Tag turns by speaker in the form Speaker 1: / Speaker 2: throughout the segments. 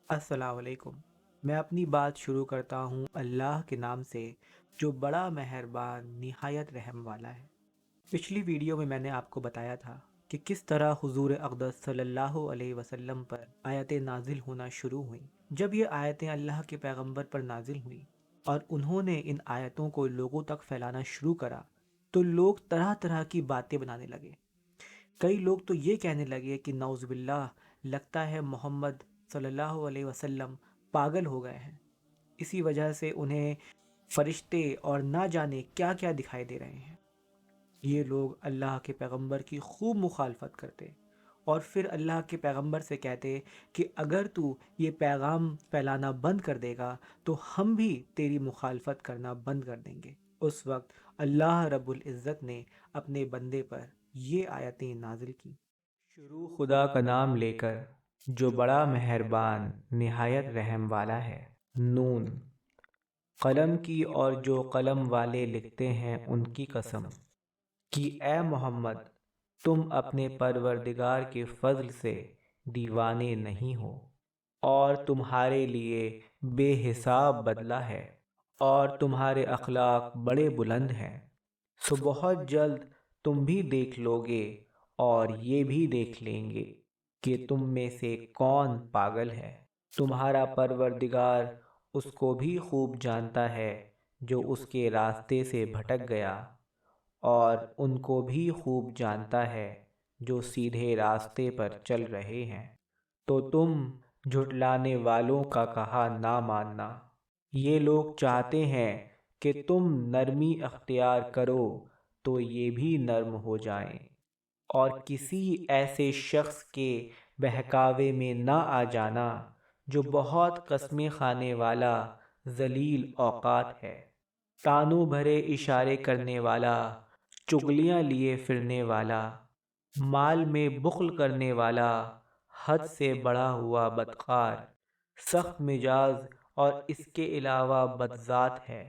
Speaker 1: السلام علیکم۔ میں اپنی بات شروع کرتا ہوں اللہ کے نام سے جو بڑا مہربان نہایت رحم والا ہے۔ پچھلی ویڈیو میں نے آپ کو بتایا تھا کہ کس طرح حضور اقدس صلی اللہ علیہ وسلم پر آیتیں نازل ہونا شروع ہوئیں۔ جب یہ آیتیں اللہ کے پیغمبر پر نازل ہوئیں اور انہوں نے ان آیتوں کو لوگوں تک پھیلانا شروع کرا تو لوگ طرح طرح کی باتیں بنانے لگے۔ کئی لوگ تو یہ کہنے لگے کہ نعوذ باللہ، لگتا ہے محمد صلی اللہ علیہ وسلم پاگل ہو گئے ہیں، اسی وجہ سے انہیں فرشتے اور نہ جانے کیا کیا دکھائی دے رہے ہیں۔ یہ لوگ اللہ کے پیغمبر کی خوب مخالفت کرتے اور پھر اللہ کے پیغمبر سے کہتے کہ اگر تو یہ پیغام پھیلانا بند کر دے گا تو ہم بھی تیری مخالفت کرنا بند کر دیں گے۔ اس وقت اللہ رب العزت نے اپنے بندے پر یہ آیتیں نازل کی۔ شروع خدا کا نام لے کر جو بڑا مہربان نہایت رحم والا ہے۔ نون، قلم کی اور جو قلم والے لکھتے ہیں ان کی قسم کہ اے محمد تم اپنے پروردگار کے فضل سے دیوانے نہیں ہو، اور تمہارے لیے بے حساب بدلہ ہے، اور تمہارے اخلاق بڑے بلند ہیں۔ سو بہت جلد تم بھی دیکھ لو گے اور یہ بھی دیکھ لیں گے کہ تم میں سے کون پاگل ہے۔ تمہارا پروردگار اس کو بھی خوب جانتا ہے جو اس کے راستے سے بھٹک گیا، اور ان کو بھی خوب جانتا ہے جو سیدھے راستے پر چل رہے ہیں۔ تو تم جھٹلانے والوں کا کہا نہ ماننا۔ یہ لوگ چاہتے ہیں کہ تم نرمی اختیار کرو تو یہ بھی نرم ہو جائیں، اور کسی ایسے شخص کے بہکاوے میں نہ آ جانا جو بہت قسمیں کھانے والا ذلیل اوقات ہے، تانوں بھرے اشارے کرنے والا، چغلیاں لیے پھرنے والا، مال میں بخل کرنے والا، حد سے بڑھا ہوا بدکار، سخت مزاج اور اس کے علاوہ بدذات ہے،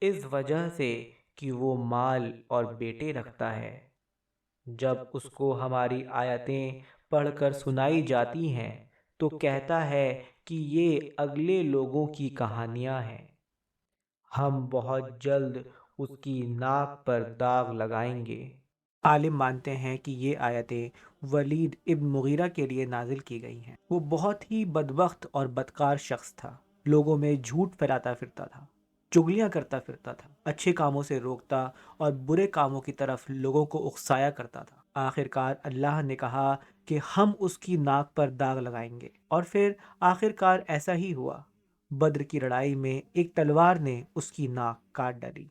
Speaker 1: اس وجہ سے کہ وہ مال اور بیٹے رکھتا ہے۔ جب اس کو ہماری آیتیں پڑھ کر سنائی جاتی ہیں تو کہتا ہے کہ یہ اگلے لوگوں کی کہانیاں ہیں، ہم بہت جلد اس کی ناک پر داغ لگائیں گے۔ عالم مانتے ہیں کہ یہ آیتیں ولید ابن مغیرہ کے لیے نازل کی گئی ہیں۔ وہ بہت ہی بدبخت اور بدکار شخص تھا، لوگوں میں جھوٹ پھیلاتا پھرتا تھا، چغلیاں کرتا پھرتا تھا، اچھے کاموں سے روکتا اور برے کاموں کی طرف لوگوں کو اکسایا کرتا تھا۔ آخر کار اللہ نے کہا کہ ہم اس کی ناک پر داغ لگائیں گے، اور پھر آخر کار ایسا ہی ہوا۔ بدر کی لڑائی میں ایک تلوار نے اس کی ناک کاٹ ڈالی۔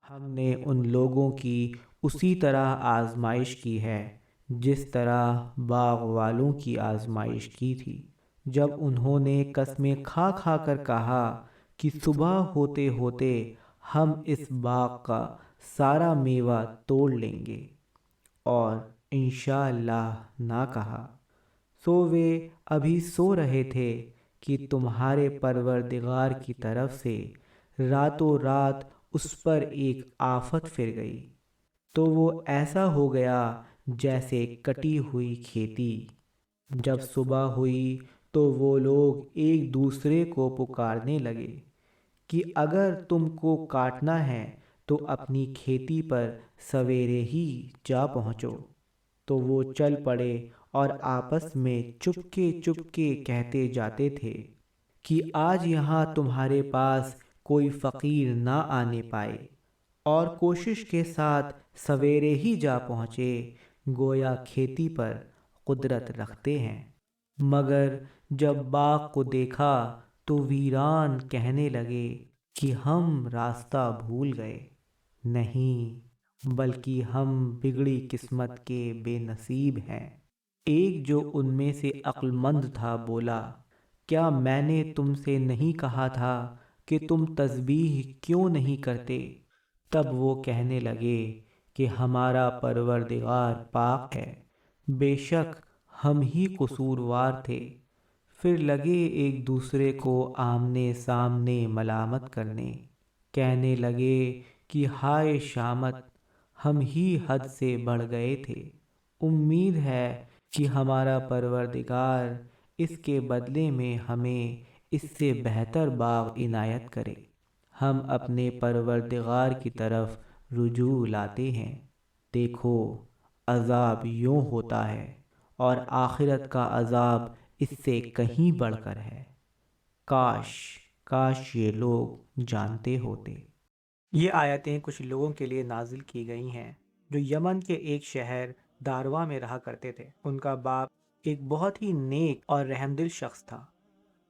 Speaker 1: ہم نے ان لوگوں کی اسی طرح آزمائش کی ہے جس طرح باغ والوں کی آزمائش کی تھی، جب انہوں نے قسمیں کھا کھا کر کہا کہ صبح ہوتے ہوتے ہم اس باغ کا سارا میوہ توڑ لیں گے، اور انشاءاللہ نہ کہا۔ سو وہ ابھی سو رہے تھے کہ تمہارے پروردگار کی طرف سے راتوں رات اس پر ایک آفت پھر گئی، تو وہ ایسا ہو گیا جیسے کٹی ہوئی کھیتی۔ جب صبح ہوئی تو وہ لوگ ایک دوسرے کو پکارنے لگے کہ اگر تم کو کاٹنا ہے تو اپنی کھیتی پر سویرے ہی جا پہنچو۔ تو وہ چل پڑے اور آپس میں چپکے چپکے کہتے جاتے تھے کہ آج یہاں تمہارے پاس کوئی فقیر نہ آنے پائے، اور کوشش کے ساتھ سویرے ہی جا پہنچے، گویا کھیتی پر قدرت رکھتے ہیں۔ مگر جب باغ کو دیکھا تو ویران کہنے لگے کہ ہم راستہ بھول گئے، نہیں بلکہ ہم بگڑی قسمت کے بے نصیب ہیں۔ ایک جو ان میں سے عقل مند تھا بولا، کیا میں نے تم سے نہیں کہا تھا کہ تم تسبیح کیوں نہیں کرتے؟ تب وہ کہنے لگے کہ ہمارا پروردگار پاک ہے، بے شک ہم ہی قصوروار تھے۔ پھر لگے ایک دوسرے کو آمنے سامنے ملامت کرنے، کہنے لگے کہ ہائے شامت، ہم ہی حد سے بڑھ گئے تھے۔ امید ہے کہ ہمارا پروردگار اس کے بدلے میں ہمیں اس سے بہتر باغ عنایت کرے۔ ہم اپنے پروردگار کی طرف رجوع لاتے ہیں۔ دیکھو عذاب یوں ہوتا ہے اور آخرت کا عذاب اس سے کہیں بڑھ کر ہے۔ کاش کاش یہ لوگ جانتے ہوتے۔ یہ آیتیں کچھ لوگوں کے لیے نازل کی گئی ہیں جو یمن کے ایک شہر داروا میں رہا کرتے تھے۔ ان کا باپ ایک بہت ہی نیک اور رحمدل شخص تھا۔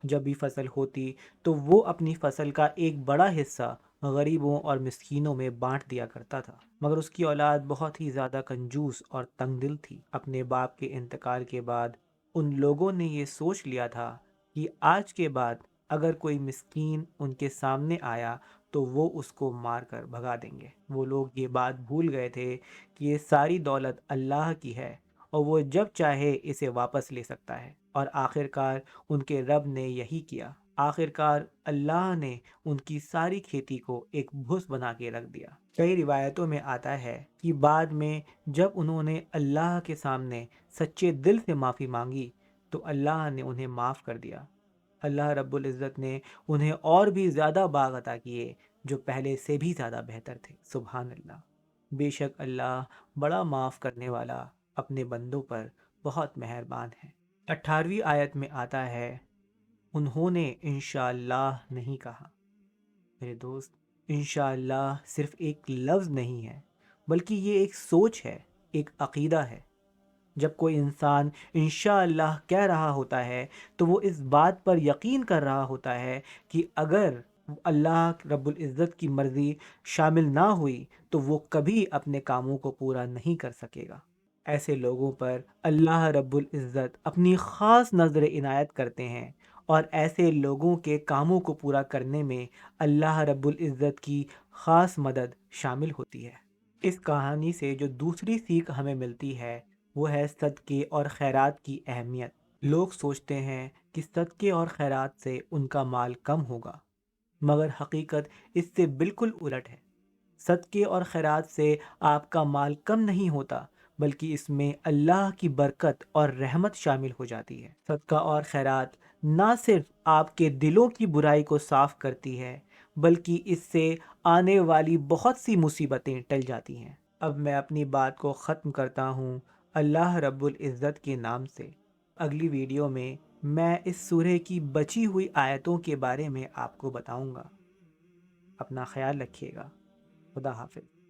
Speaker 1: جب بھی فصل ہوتی تو وہ اپنی فصل کا ایک بڑا حصہ غریبوں اور مسکینوں میں بانٹ دیا کرتا تھا، مگر اس کی اولاد بہت ہی زیادہ کنجوس اور تنگ دل تھی۔ اپنے باپ کے انتقال کے بعد ان لوگوں نے یہ سوچ لیا تھا کہ آج کے بعد اگر کوئی مسکین ان کے سامنے آیا تو وہ اس کو مار کر بھگا دیں گے۔ وہ لوگ یہ بات بھول گئے تھے کہ یہ ساری دولت اللہ کی ہے اور وہ جب چاہے اسے واپس لے سکتا ہے، اور آخرکار ان کے رب نے یہی کیا۔ آخرکار اللہ نے ان کی ساری کھیتی کو ایک بھوس بنا کے رکھ دیا۔ کئی روایتوں میں آتا ہے کہ بعد میں جب انہوں نے اللہ کے سامنے سچے دل سے معافی مانگی تو اللہ نے انہیں معاف کر دیا۔ اللہ رب العزت نے انہیں اور بھی زیادہ باغ عطا کیے جو پہلے سے بھی زیادہ بہتر تھے۔ سبحان اللہ۔ بے شک اللہ بڑا معاف کرنے والا، اپنے بندوں پر بہت مہربان ہے۔ 18ویں آیت میں آتا ہے، انہوں نے انشاءاللہ نہیں کہا۔ میرے دوست، انشاءاللہ صرف ایک لفظ نہیں ہے، بلکہ یہ ایک سوچ ہے، ایک عقیدہ ہے۔ جب کوئی انسان انشاءاللہ کہہ رہا ہوتا ہے تو وہ اس بات پر یقین کر رہا ہوتا ہے کہ اگر اللہ رب العزت کی مرضی شامل نہ ہوئی تو وہ کبھی اپنے کاموں کو پورا نہیں کر سکے گا۔ ایسے لوگوں پر اللہ رب العزت اپنی خاص نظر عنایت کرتے ہیں، اور ایسے لوگوں کے کاموں کو پورا کرنے میں اللہ رب العزت کی خاص مدد شامل ہوتی ہے۔ اس کہانی سے جو دوسری سیکھ ہمیں ملتی ہے وہ ہے صدقے اور خیرات کی اہمیت۔ لوگ سوچتے ہیں کہ صدقے اور خیرات سے ان کا مال کم ہوگا، مگر حقیقت اس سے بالکل الٹ ہے۔ صدقے اور خیرات سے آپ کا مال کم نہیں ہوتا، بلکہ اس میں اللہ کی برکت اور رحمت شامل ہو جاتی ہے۔ صدقہ اور خیرات نہ صرف آپ کے دلوں کی برائی کو صاف کرتی ہے، بلکہ اس سے آنے والی بہت سی مصیبتیں ٹل جاتی ہیں۔ اب میں اپنی بات کو ختم کرتا ہوں اللہ رب العزت کے نام سے۔ اگلی ویڈیو میں میں اس سورہ کی بچی ہوئی آیتوں کے بارے میں آپ کو بتاؤں گا۔ اپنا خیال رکھیے گا۔ خدا حافظ۔